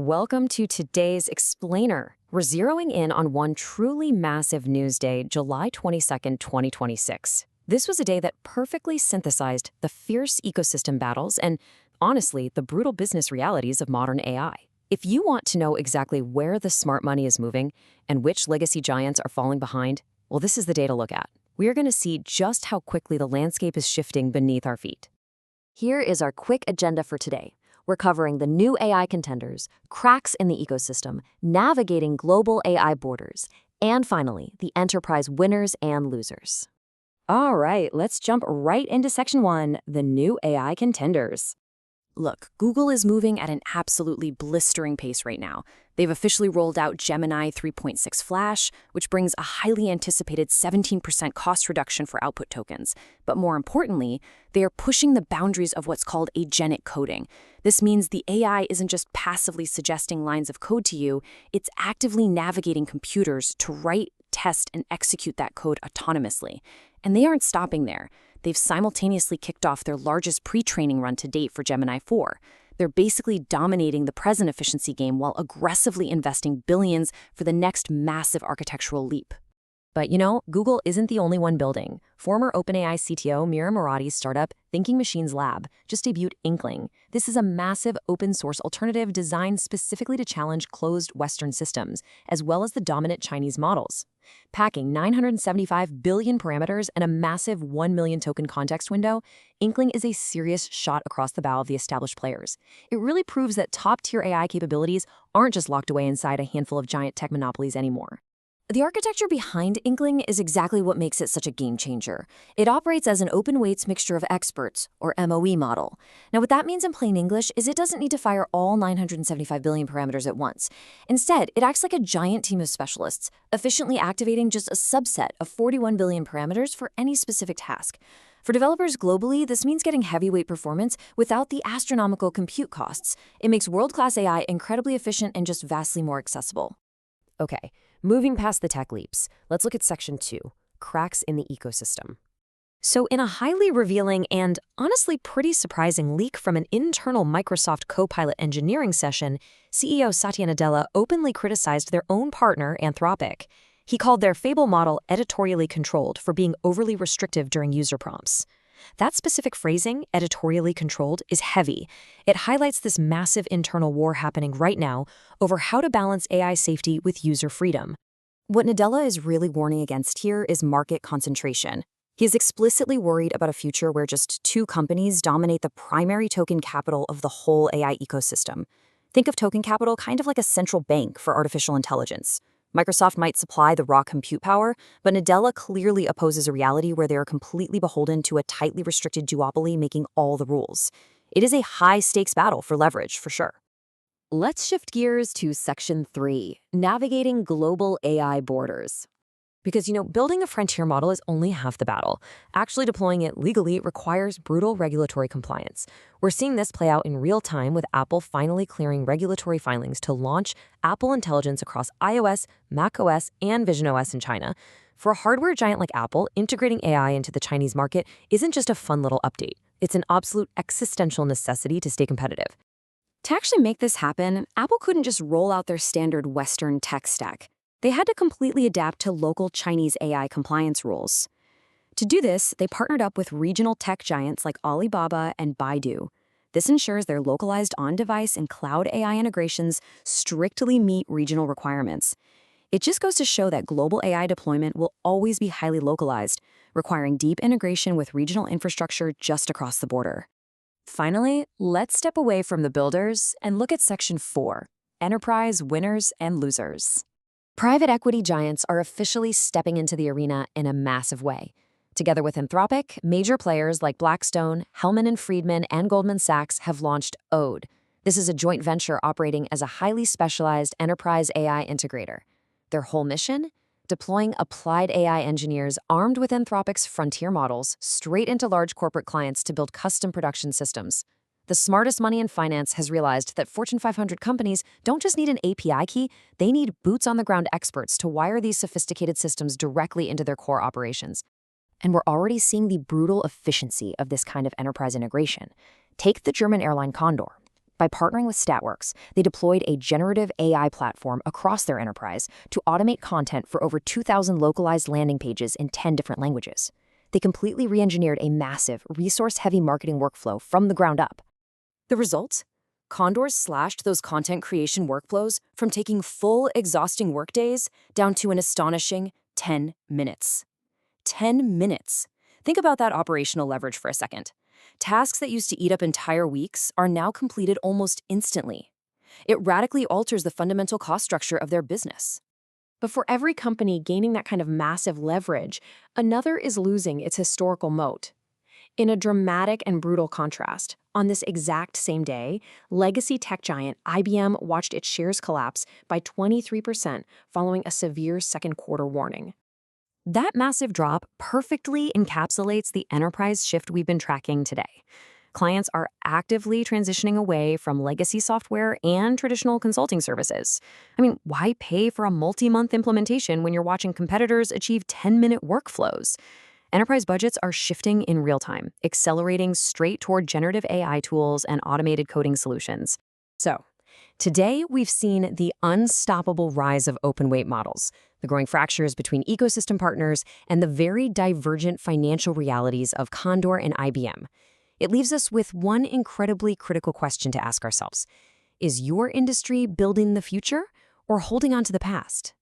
Welcome to today's Explainer. We're zeroing in on one truly massive news day, July 22nd, 2026. This was a day that perfectly synthesized the fierce ecosystem battles and, honestly, the brutal business realities of modern AI. If you want to know exactly where the smart money is moving and which legacy giants are falling behind, well, this is the day to look at. We are going to see just how quickly the landscape is shifting beneath our feet. Here is our quick agenda for today. We're covering the new AI contenders, cracks in the ecosystem, navigating global AI borders, and finally, the enterprise winners and losers. All right, let's jump right into Section 1, the new AI contenders. Look, Google is moving at an absolutely blistering pace right now. They've officially rolled out Gemini 3.6 Flash, which brings a highly anticipated 17% cost reduction for output tokens. But more importantly, they are pushing the boundaries of what's called agentic coding. This means the AI isn't just passively suggesting lines of code to you, it's actively navigating computers to write, test, and execute that code autonomously. And they aren't stopping there. They've simultaneously kicked off their largest pre-training run to date for Gemini 4. They're basically dominating the present efficiency game while aggressively investing billions for the next massive architectural leap. But Google isn't the only one building. Former OpenAI CTO Mira Murati's startup, Thinking Machines Lab, just debuted Inkling. This is a massive open-source alternative designed specifically to challenge closed Western systems, as well as the dominant Chinese models. Packing 975 billion parameters and a massive 1 million token context window, Inkling is a serious shot across the bow of the established players. It really proves that top-tier AI capabilities aren't just locked away inside a handful of giant tech monopolies anymore. The architecture behind Inkling is exactly what makes it such a game changer. It operates as an open weights mixture of experts, or MOE model. Now, what that means in plain English is it doesn't need to fire all 975 billion parameters at once. Instead, it acts like a giant team of specialists, efficiently activating just a subset of 41 billion parameters for any specific task. For developers globally, this means getting heavyweight performance without the astronomical compute costs. It makes world-class AI incredibly efficient and just vastly more accessible. Okay, moving past the tech leaps, let's look at Section 2, cracks in the ecosystem. So in a highly revealing and honestly pretty surprising leak from an internal Microsoft Copilot engineering session, CEO Satya Nadella openly criticized their own partner, Anthropic. He called their Fable model editorially controlled for being overly restrictive during user prompts. That specific phrasing, editorially controlled, is heavy. It highlights this massive internal war happening right now over how to balance AI safety with user freedom. What Nadella is really warning against here is market concentration. He is explicitly worried about a future where just two companies dominate the primary token capital of the whole AI ecosystem. Think of token capital kind of like a central bank for artificial intelligence. Microsoft might supply the raw compute power, but Nadella clearly opposes a reality where they are completely beholden to a tightly restricted duopoly making all the rules. It is a high-stakes battle for leverage, for sure. Let's shift gears to Section 3, navigating global AI borders. Because, building a frontier model is only half the battle. Actually deploying it legally requires brutal regulatory compliance. We're seeing this play out in real time with Apple finally clearing regulatory filings to launch Apple Intelligence across iOS, macOS, and visionOS in China. For a hardware giant like Apple, integrating AI into the Chinese market isn't just a fun little update. It's an absolute existential necessity to stay competitive. To actually make this happen, Apple couldn't just roll out their standard Western tech stack. They had to completely adapt to local Chinese AI compliance rules. To do this, they partnered up with regional tech giants like Alibaba and Baidu. This ensures their localized on-device and cloud AI integrations strictly meet regional requirements. It just goes to show that global AI deployment will always be highly localized, requiring deep integration with regional infrastructure just across the border. Finally, let's step away from the builders and look at Section 4, enterprise winners and losers. Private equity giants are officially stepping into the arena in a massive way. Together with Anthropic, major players like Blackstone, Hellman & Friedman, and Goldman Sachs have launched Ode. This is a joint venture operating as a highly specialized enterprise AI integrator. Their whole mission? Deploying applied AI engineers armed with Anthropic's frontier models straight into large corporate clients to build custom production systems. The smartest money in finance has realized that Fortune 500 companies don't just need an API key, they need boots-on-the-ground experts to wire these sophisticated systems directly into their core operations. And we're already seeing the brutal efficiency of this kind of enterprise integration. Take the German airline Condor. By partnering with Statworks, they deployed a generative AI platform across their enterprise to automate content for over 2,000 localized landing pages in 10 different languages. They completely re-engineered a massive, resource-heavy marketing workflow from the ground up. The result? Condor slashed those content creation workflows from taking full, exhausting workdays down to an astonishing 10 minutes. 10 minutes. Think about that operational leverage for a second. Tasks that used to eat up entire weeks are now completed almost instantly. It radically alters the fundamental cost structure of their business. But for every company gaining that kind of massive leverage, another is losing its historical moat. In a dramatic and brutal contrast, on this exact same day, legacy tech giant IBM watched its shares collapse by 23% following a severe second quarter warning. That massive drop perfectly encapsulates the enterprise shift we've been tracking today. Clients are actively transitioning away from legacy software and traditional consulting services. I mean, why pay for a multi-month implementation when you're watching competitors achieve 10-minute workflows? Enterprise budgets are shifting in real time, accelerating straight toward generative AI tools and automated coding solutions. So, today we've seen the unstoppable rise of open-weight models, the growing fractures between ecosystem partners, and the very divergent financial realities of Condor and IBM. It leaves us with one incredibly critical question to ask ourselves. Is your industry building the future or holding on to the past?